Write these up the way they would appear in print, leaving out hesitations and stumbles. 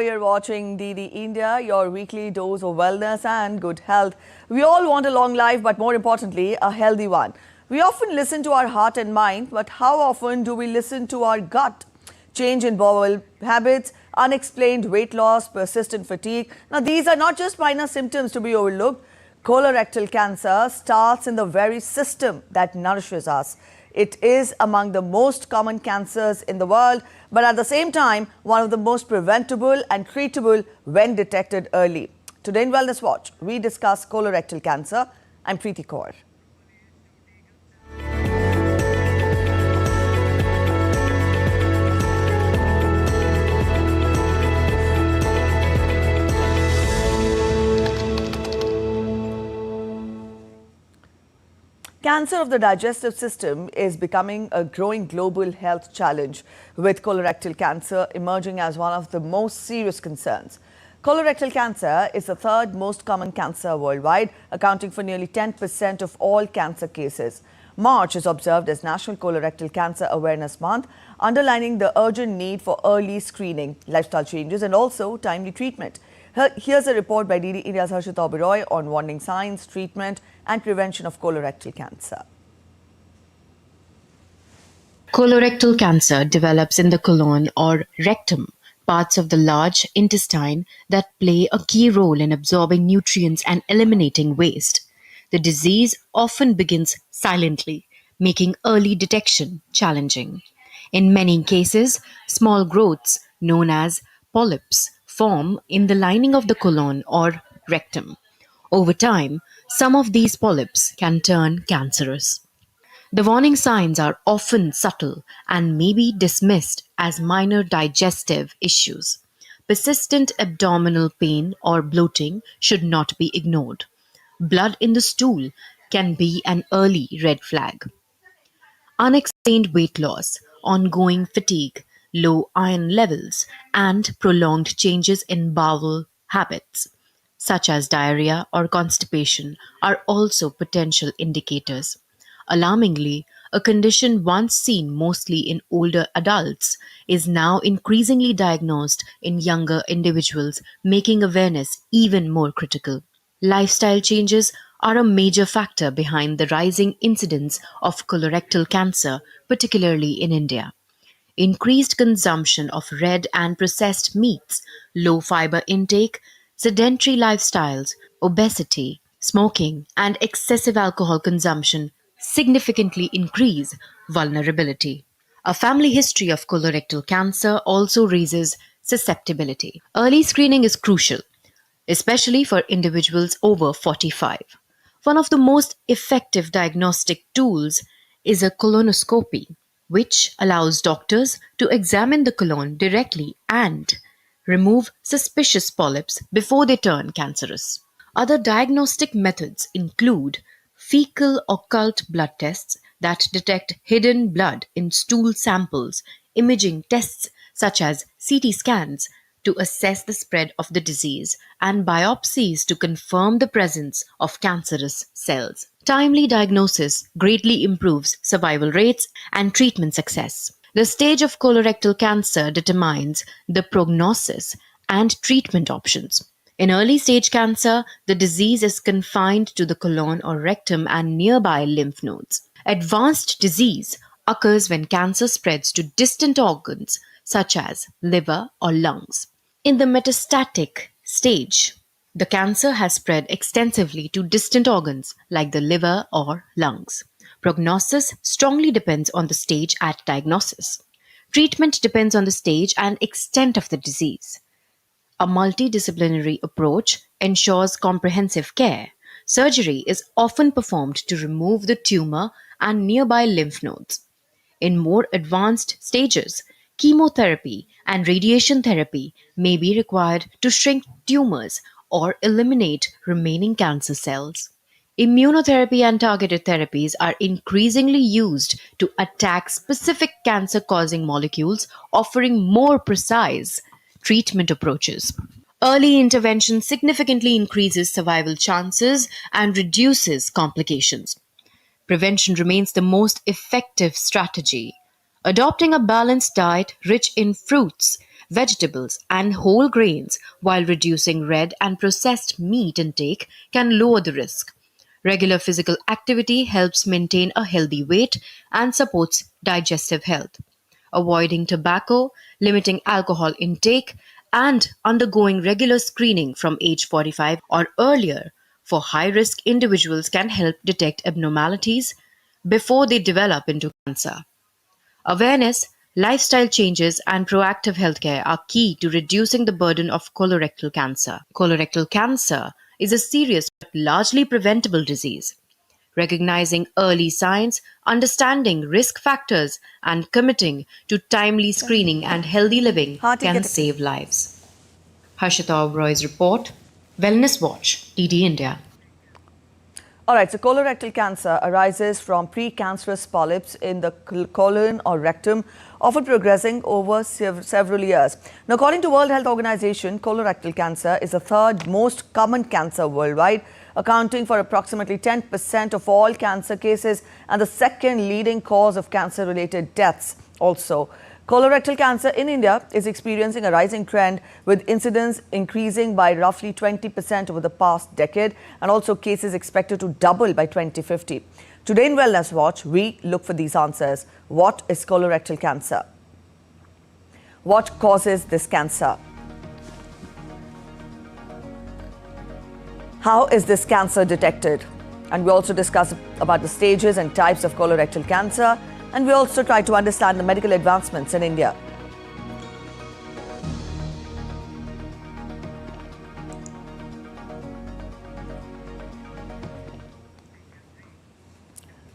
you're watching DD India, your weekly dose of wellness and good health. We all want a long life, but more importantly, a healthy one. We often listen to our heart and mind, but how often do we listen to our gut? Change in bowel habits, unexplained weight loss, persistent fatigue. Now, these are not just minor symptoms to be overlooked. Colorectal cancer starts in the very system that nourishes us. It is among the most common cancers in the world, but at the same time, one of the most preventable and treatable when detected early. Today in Wellness Watch, we discuss colorectal cancer. I'm Preeti Kaur. Cancer of the digestive system is becoming a growing global health challenge, with colorectal cancer emerging as one of the most serious concerns. Colorectal cancer is the third most common cancer worldwide, accounting for nearly 10% of all cancer cases. March is observed as National Colorectal Cancer Awareness Month, underlining the urgent need for early screening, lifestyle changes and also timely treatment. Here's a report by DD India's Harshita Oberoi on warning signs, treatment and prevention of colorectal cancer. Colorectal cancer develops in the colon or rectum, parts of the large intestine that play a key role in absorbing nutrients and eliminating waste. The disease often begins silently, making early detection challenging. In many cases, small growths, known as polyps, form in the lining of the colon or rectum. Over time, some of these polyps can turn cancerous. The warning signs are often subtle and may be dismissed as minor digestive issues. Persistent abdominal pain or bloating should not be ignored. Blood in the stool can be an early red flag. Unexplained weight loss, ongoing fatigue, low iron levels, and prolonged changes in bowel habits, such as diarrhea or constipation, are also potential indicators. Alarmingly, a condition once seen mostly in older adults is now increasingly diagnosed in younger individuals, making awareness even more critical. Lifestyle changes are a major factor behind the rising incidence of colorectal cancer, particularly in India. Increased consumption of red and processed meats, low fiber intake, sedentary lifestyles, obesity, smoking, and excessive alcohol consumption significantly increase vulnerability. A family history of colorectal cancer also raises susceptibility. Early screening is crucial, especially for individuals over 45. One of the most effective diagnostic tools is a colonoscopy, which allows doctors to examine the colon directly and remove suspicious polyps before they turn cancerous. Other diagnostic methods include fecal occult blood tests that detect hidden blood in stool samples, imaging tests such as CT scans to assess the spread of the disease, and biopsies to confirm the presence of cancerous cells. Timely diagnosis greatly improves survival rates and treatment success. The stage of colorectal cancer determines the prognosis and treatment options. In early stage cancer, the disease is confined to the colon or rectum and nearby lymph nodes. Advanced disease occurs when cancer spreads to distant organs such as liver or lungs. In the metastatic stage, the cancer has spread extensively to distant organs like the liver or lungs. Prognosis strongly depends on the stage at diagnosis. Treatment depends on the stage and extent of the disease. A multidisciplinary approach ensures comprehensive care. Surgery is often performed to remove the tumor and nearby lymph nodes. In more advanced stages, chemotherapy and radiation therapy may be required to shrink tumors or eliminate remaining cancer cells. Immunotherapy and targeted therapies are increasingly used to attack specific cancer causing molecules, offering more precise treatment approaches. Early intervention significantly increases survival chances and reduces complications. Prevention remains the most effective strategy. Adopting a balanced diet rich in fruits, vegetables, and whole grains, while reducing red and processed meat intake can lower the risk. Regular physical activity helps maintain a healthy weight and supports digestive health. Avoiding tobacco, limiting alcohol intake, and undergoing regular screening from age 45 or earlier for high risk individuals can help detect abnormalities before they develop into cancer. Awareness, lifestyle changes, and proactive healthcare are key to reducing the burden of colorectal cancer. Colorectal cancer is a serious but largely preventable disease. Recognizing early signs, understanding risk factors, and committing to timely screening and healthy living हाँ ठीक है can ठीक है. save lives. Harshita Oberoy's report, Wellness Watch, DD India. All right, so colorectal cancer arises from precancerous polyps in the colon or rectum, often progressing over several years. Now, according to World Health Organization, colorectal cancer is the third most common cancer worldwide, accounting for approximately 10% of all cancer cases and the second leading cause of cancer-related deaths also. Colorectal cancer in India is experiencing a rising trend, with incidence increasing by roughly 20% over the past decade and also cases expected to double by 2050. Today in Wellness Watch, we look for these answers. What is colorectal cancer? What causes this cancer? How is this cancer detected? And we also discuss about the stages and types of colorectal cancer. And we also try to understand the medical advancements in India.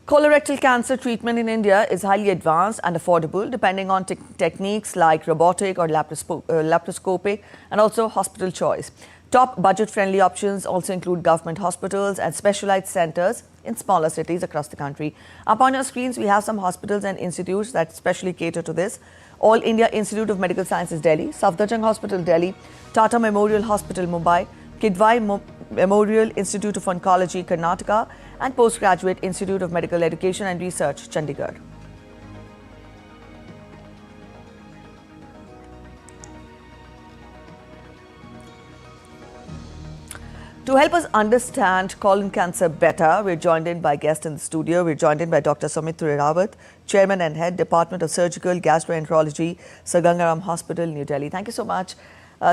Colorectal cancer treatment in India is highly advanced and affordable, depending on techniques like robotic or laparoscopic and also hospital choice. Top budget-friendly options also include government hospitals and specialized centers in smaller cities across the country. Up on your screens, we have some hospitals and institutes that specially cater to this. All India Institute of Medical Sciences, Delhi, Safdarjung Hospital, Delhi, Tata Memorial Hospital, Mumbai, Kidwai Memorial Institute of Oncology, Karnataka, and Postgraduate Institute of Medical Education and Research, Chandigarh. To help us understand colon cancer better, we're joined in by guests in the studio. We're joined in by Dr. Sumit Rawat, Chairman and Head, Department of Surgical Gastroenterology, Sir Gangaram Hospital, New Delhi. Thank you so much,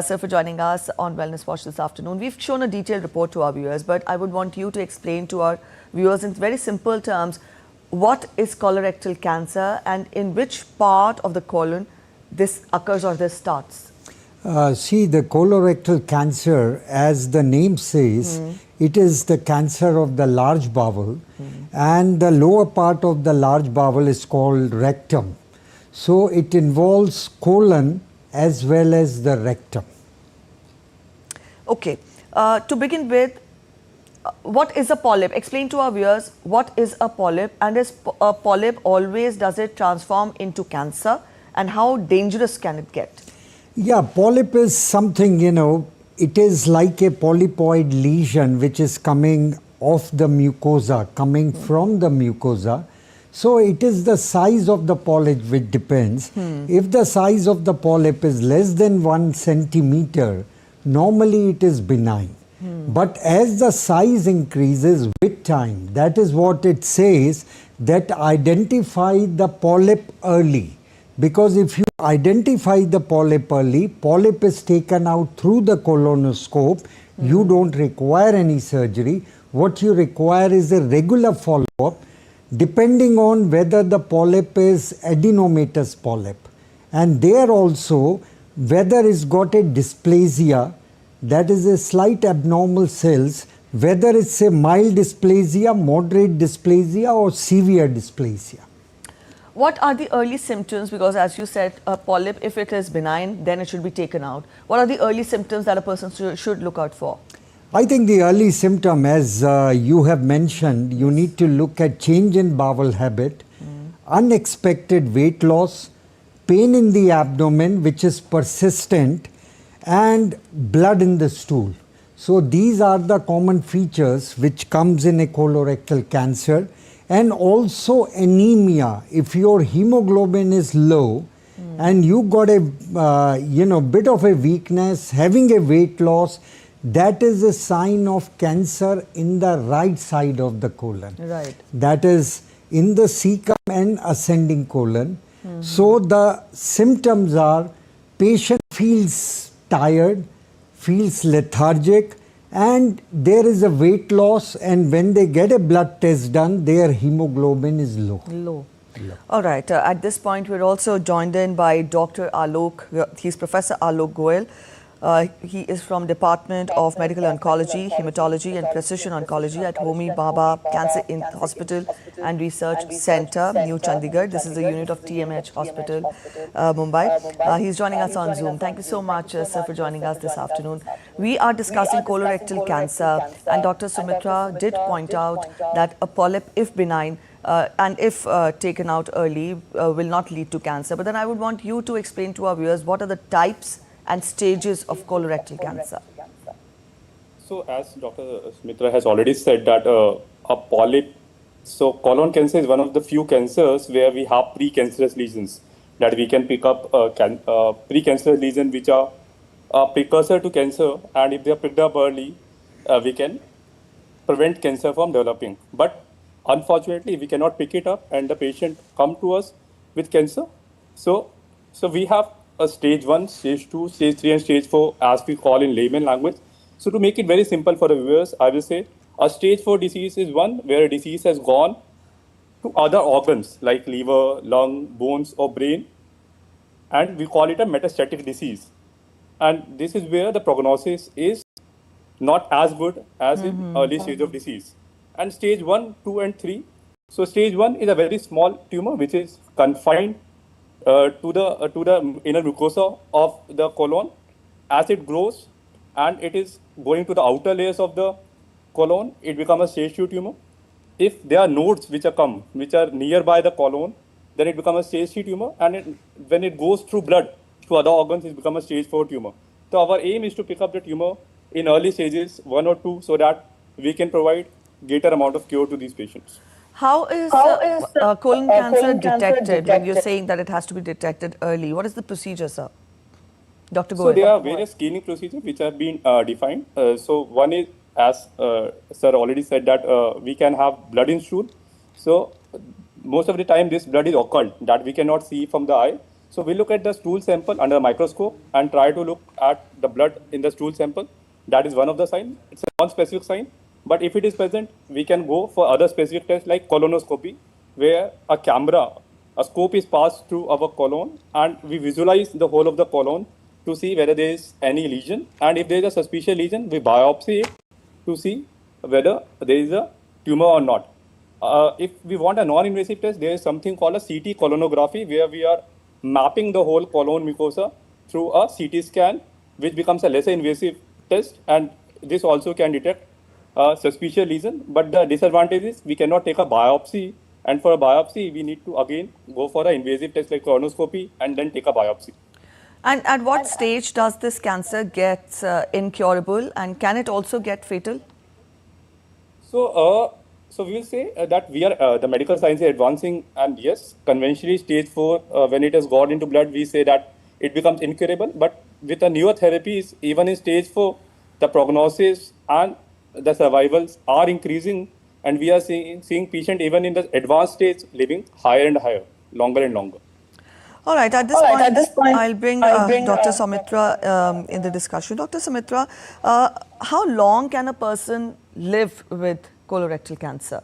sir, for joining us on Wellness Watch this afternoon. We've shown a detailed report to our viewers, but I would want you to explain to our viewers in very simple terms, what is colorectal cancer and in which part of the colon this occurs or this starts? See, the colorectal cancer, as the name says, it is the cancer of the large bowel, and the lower part of the large bowel is called rectum. So it involves colon as well as the rectum. Okay. To begin with, what is a polyp? Explain to our viewers what is a polyp, and is a polyp always, does it transform into cancer, and how dangerous can it get? Yeah, polyp is something, it is like a polypoid lesion which is coming off the mucosa, coming from the mucosa. So it is the size of the polyp which depends. If the size of the polyp is less than 1 centimeter, normally it is benign. But as the size increases with time, that is what it says, that identify the polyp early. Because if you identify the polyp early, polyp is taken out through the colonoscope, you don't require any surgery. What you require is a regular follow-up, depending on whether the polyp is adenomatous polyp. And there also, whether it's got a dysplasia, that is a slight abnormal cells, whether it's a mild dysplasia, moderate dysplasia, or severe dysplasia. What are the early symptoms? Because as you said, a polyp, if it is benign, then it should be taken out. What are the early symptoms that a person should look out for? I think the early symptom, as you have mentioned, you need to look at change in bowel habit, unexpected weight loss, pain in the abdomen which is persistent, and blood in the stool. So these are the common features which comes in a colorectal cancer. And also anemia. If your hemoglobin is low, and you got a bit of a weakness, having a weight loss, that is a sign of cancer in the right side of the colon. Right. That is in the cecum and ascending colon. So the symptoms are patient feels tired, feels lethargic, and there is a weight loss, and when they get a blood test done, their hemoglobin is low. Low. All right. At this point, we're also joined in by Dr. Alok. He's Professor Alok Goel. He is from Department of Medical Oncology, Hematology and Precision Oncology at Homi Bhabha Cancer Hospital and Research Center, New Chandigarh. This is a unit of TMH Hospital, Mumbai. He's joining us on Zoom. Thank you so much, sir, for joining us this afternoon. We are discussing colorectal cancer, and Dr. Sumitra did point out that a polyp, if benign, and if taken out early, will not lead to cancer. But then I would want you to explain to our viewers what are the types and stages of colorectal cancer. So as Dr. Smitra has already said that a polyp, so colon cancer is one of the few cancers where we have precancerous lesions, that we can pick up precancerous lesions which are a precursor to cancer, and if they are picked up early, we can prevent cancer from developing. But unfortunately, we cannot pick it up and the patient come to us with cancer. So we have a stage 1, stage 2, stage 3 and stage 4 as we call in layman language. So to make it very simple for the viewers, I will say a stage 4 disease is one where a disease has gone to other organs like liver, lung, bones or brain, and we call it a metastatic disease. And this is where the prognosis is not as good as in early stage of disease. And stage 1, 2 and 3. So stage 1 is a very small tumor which is confined to the inner mucosa of the colon. As it grows and it is going to the outer layers of the colon, it becomes a stage 2 tumor. If there are nodes which are nearby the colon, then it becomes a stage 3 tumor, and when it goes through blood to other organs, it becomes a stage 4 tumor. So our aim is to pick up the tumor in early stages 1 or 2 so that we can provide greater amount of cure to these patients. How is colon cancer detected when you're saying that it has to be detected early? What is the procedure, sir? Dr. Goel. So there are various screening procedures which have been defined. So one is, as sir already said, that we can have blood in stool. So most of the time this blood is occult that we cannot see from the eye. So we look at the stool sample under a microscope and try to look at the blood in the stool sample. That is one of the signs. It's a non-specific sign. But if it is present, we can go for other specific tests like colonoscopy, where a scope is passed through our colon and we visualize the whole of the colon to see whether there is any lesion. And if there is a suspicious lesion, we biopsy it to see whether there is a tumor or not. If we want a non-invasive test, there is something called a CT colonography, where we are mapping the whole colon mucosa through a CT scan, which becomes a lesser invasive test, and this also can detect suspicious lesion. But the disadvantage is we cannot take a biopsy, and for a biopsy we need to again go for an invasive test like colonoscopy and then take a biopsy. And at what stage does this cancer get incurable, and can it also get fatal? So we will say that we are the medical science is advancing, and yes, conventionally stage 4 when it has got into blood, we say that it becomes incurable. But with the newer therapies, even in stage 4, the prognosis and the survivals are increasing, and we are seeing patients even in the advanced stage living higher and higher, longer and longer. All right, at this point, I'll bring Dr. Sumitra in the discussion. Dr. Sumitra, how long can a person live with colorectal cancer?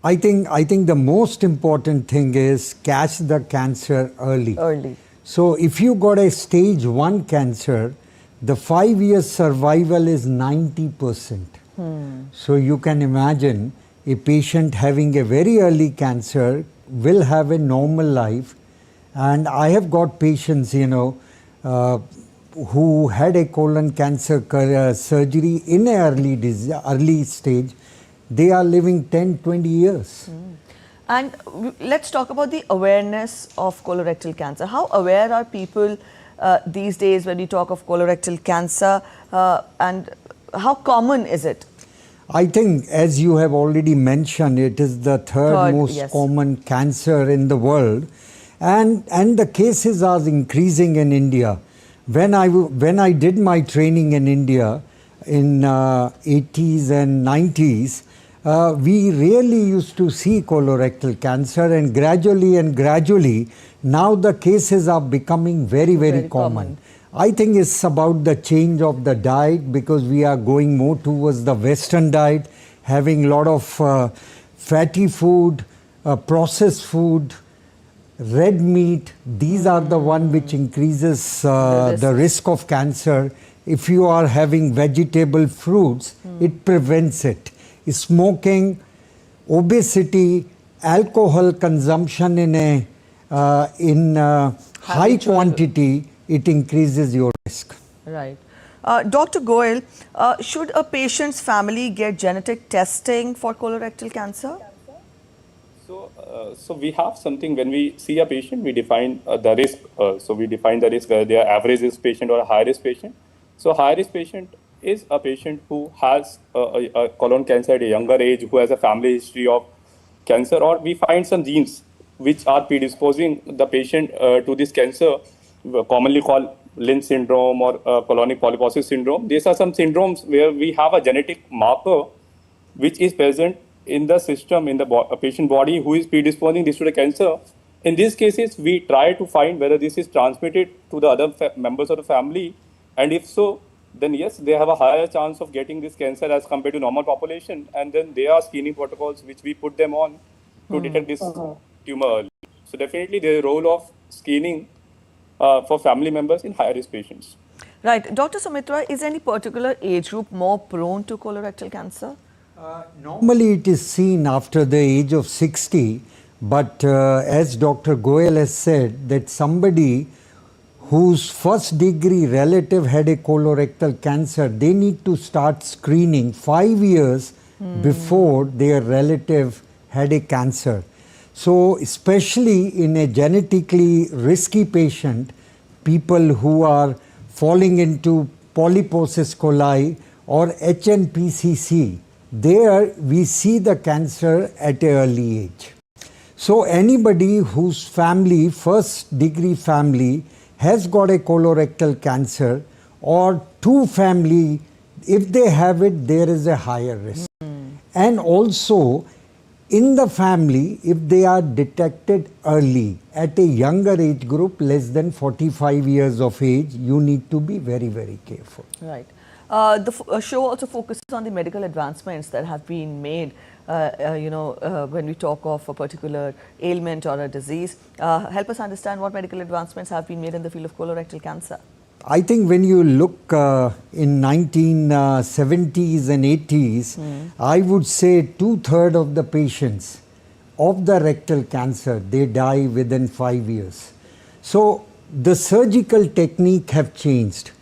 I think the most important thing is catch the cancer early. So if you got a stage 1 cancer, the 5-year survival is 90%. So you can imagine a patient having a very early cancer will have a normal life. And I have got patients, who had a colon cancer surgery in an early stage. They are living 10, 20 years. And let's talk about the awareness of colorectal cancer. How aware are people these days when we talk of colorectal cancer, and how common is it? I think, as you have already mentioned, it is the third most common cancer in the world. And the cases are increasing in India. When I did my training in India in 80s and 90s, we really used to see colorectal cancer, and gradually now the cases are becoming very common. I think it's about the change of the diet, because we are going more towards the Western diet, having a lot of fatty food, processed food, red meat. These are the one which increases the risk of cancer. If you are having vegetable fruits, it prevents it. Smoking, obesity, alcohol consumption in high quantity, it increases your risk. Right. Dr. Goel, should a patient's family get genetic testing for colorectal cancer? So we have something when we see a patient, we define the risk. So we define the risk whether they are average risk patient or a high risk patient. So high risk patient is a patient who has a colon cancer at a younger age, who has a family history of cancer, or we find some genes which are predisposing the patient to this cancer, commonly called Lynch syndrome or colonic polyposis syndrome. These are some syndromes where we have a genetic marker which is present in the system, in the patient body, who is predisposing this to the cancer. In these cases, we try to find whether this is transmitted to the other members of the family, and if so, then yes, they have a higher chance of getting this cancer as compared to normal population, and then there are screening protocols which we put them on to detect this tumor early. So definitely there is a role of screening for family members in high risk patients. Right. Dr. Sumitra, is any particular age group more prone to colorectal cancer? Normally it is seen after the age of 60, but as Dr. Goel has said, that somebody whose first degree relative had a colorectal cancer, they need to start screening 5 years before their relative had a cancer. So especially in a genetically risky patient, people who are falling into polyposis coli or HNPCC, there we see the cancer at an early age. So anybody whose family, first degree family, has got a colorectal cancer, or two family, if they have it, there is a higher risk. And also in the family, if they are detected early at a younger age group, less than 45 years of age, you need to be very careful. Right. The show also focuses on the medical advancements that have been made, when we talk of a particular ailment or a disease. Help us understand what medical advancements have been made in the field of colorectal cancer. I think when you look in 1970s and 80s, I would say 2/3 of the patients of the rectal cancer, they die within 5 years. So the surgical technique have changed.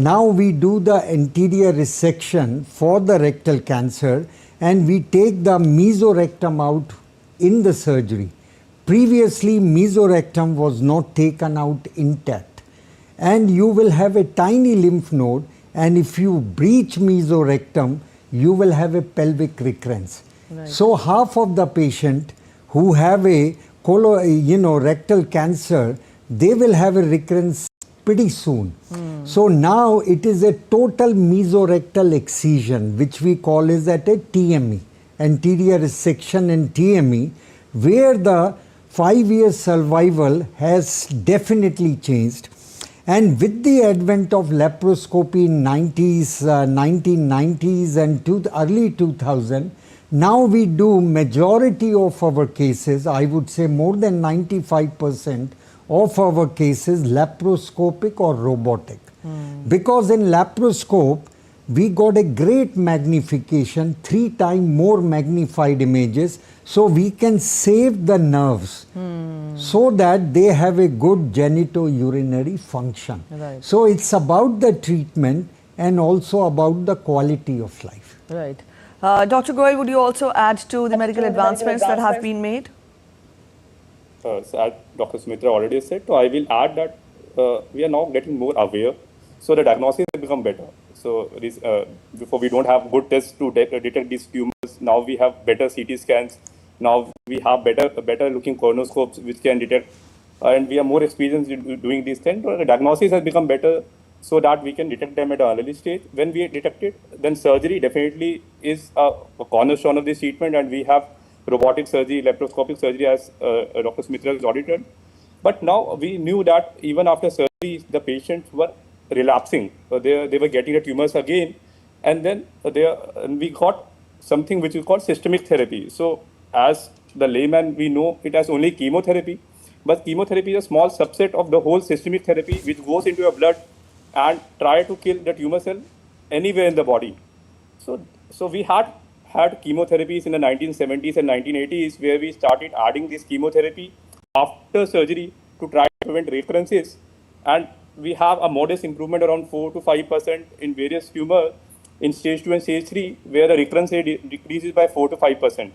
Now we do the anterior resection for the rectal cancer, and we take the mesorectum out in the surgery. Previously, mesorectum was not taken out intact, and you will have a tiny lymph node, and if you breach mesorectum, you will have a pelvic recurrence. Right. So half of the patient who have a rectal cancer, they will have a recurrence pretty soon. So now it is a total mesorectal excision, which we call is at a TME, anterior resection and TME, where the 5-year survival has definitely changed. And with the advent of laparoscopy in 1990s and early 2000, now we do majority of our cases, I would say more than 95% of our cases, laparoscopic or robotic. Because in laparoscope, we got a great magnification, 3 times more magnified images, so we can save the nerves so that they have a good genitourinary function. Right. So it's about the treatment and also about the quality of life. Right. Dr. Goel, would you also add to the medical advancements that have been made? So as Dr. Sumitra already said, so I will add that we are now getting more aware, so the diagnosis has become better. So before we don't have good tests to detect these tumors. Now we have better CT scans. Now we have better looking colonoscopes which can detect and we are more experienced in doing these things. The diagnosis has become better so that we can detect them at an early stage. When we detect it, then surgery definitely is a cornerstone of this treatment, and we have robotic surgery, laparoscopic surgery, as Dr. Smitra has audited. But now we knew that even after surgery, the patients were relapsing. They were getting the tumors again, and then we got something which is called systemic therapy. So, as the layman, we know it as only chemotherapy, but chemotherapy is a small subset of the whole systemic therapy which goes into your blood and try to kill the tumor cell anywhere in the body. So we had chemotherapies in the 1970s and 1980s where we started adding this chemotherapy after surgery to try to prevent recurrences, and we have a modest improvement around 4 to 5% in various tumors in stage 2 and stage 3 where the recurrence rate decreases by 4 to 5%.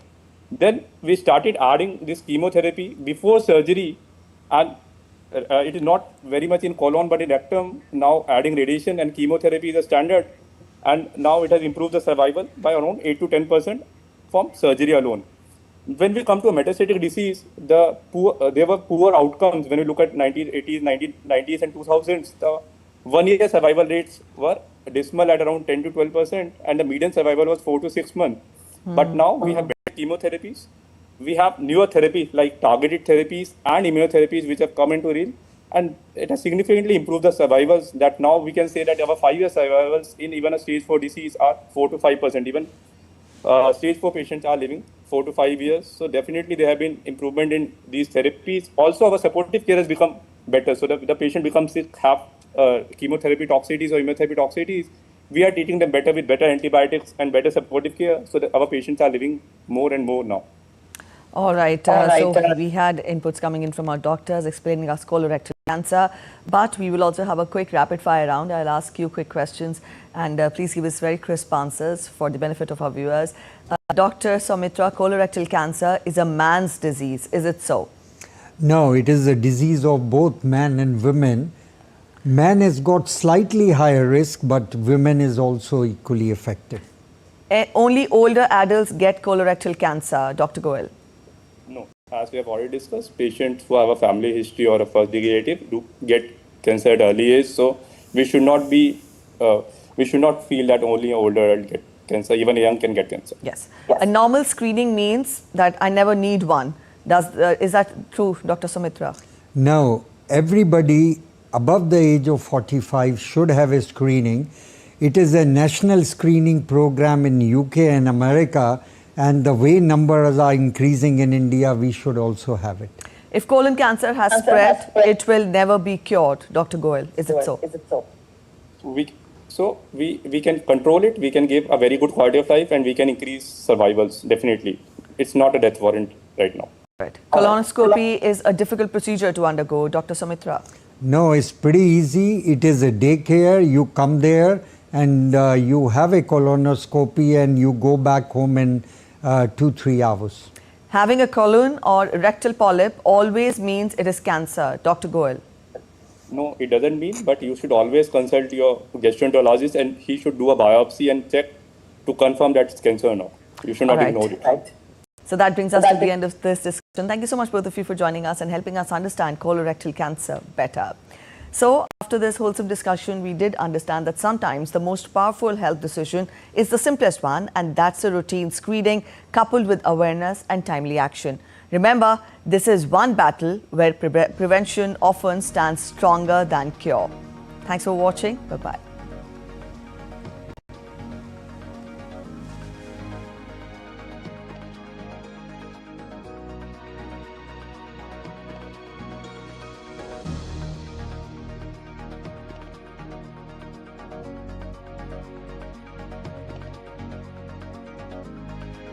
Then we started adding this chemotherapy before surgery, and it is not very much in colon but in rectum. Now adding radiation and chemotherapy is a standard, and now it has improved the survival by around 8 to 10% from surgery alone. When we come to a metastatic disease, there were poor outcomes. When we look at 1980s, 1990s and 2000s, the 1 year survival rates were dismal at around 10 to 12%, and the median survival was 4 to 6 months. But now we have better chemotherapies. We have newer therapies like targeted therapies and immunotherapies which have come into real, and it has significantly improved the survivals. That now we can say that our 5 year survivals in even a stage 4 disease are 4 to 5%. Even stage 4 patients are living 4 to 5 years. So definitely there have been improvement in these therapies. Also, our supportive care has become better. So the patient becomes sick, have chemotherapy toxicities or immunotherapy toxicities. We are treating them better with better antibiotics and better supportive care. So that our patients are living more and more now. All right. So we had inputs coming in from our doctors explaining us colorectal cancer, but we will also have a quick rapid fire round. I'll ask you quick questions, and please give us very crisp answers for the benefit of our viewers. Dr. Soumitra, colorectal cancer is a man's disease. Is it so? No, it is a disease of both men and women. Man has got slightly higher risk, but women is also equally affected. Only older adults get colorectal cancer, Dr. Goel. No, as we have already discussed, patients who have a family history or a first degree relative do get cancer at early age. So we should not feel that only an older adult get cancer. Even a young can get cancer. Yes. A normal screening means that I never need one. Is that true, Dr. Soumitra? No, everybody above the age of 45 should have a screening. It is a national screening program in UK and America, and the way numbers are increasing in India, we should also have it. If colon cancer has spread, it will never be cured, Dr. Goel. Is it so? We can control it, we can give a very good quality of life, and we can increase survivals, definitely. It's not a death warrant right now. Right. Colonoscopy is a difficult procedure to undergo, Dr. Soumitra. No, it's pretty easy. It is a daycare. You come there and you have a colonoscopy and you go back home in 2-3 hours. Having a colon or rectal polyp always means it is cancer, Dr. Goel. No, it doesn't mean, but you should always consult your gastroenterologist, and he should do a biopsy and check to confirm that it's cancer or not. You should not ignore it. Right. So that brings us to the end of this discussion. Thank you so much, both of you, for joining us and helping us understand colorectal cancer better. So after this wholesome discussion, we did understand that sometimes the most powerful health decision is the simplest one, and that's a routine screening coupled with awareness and timely action. Remember, this is one battle where prevention often stands stronger than cure. Thanks for watching. Bye-bye.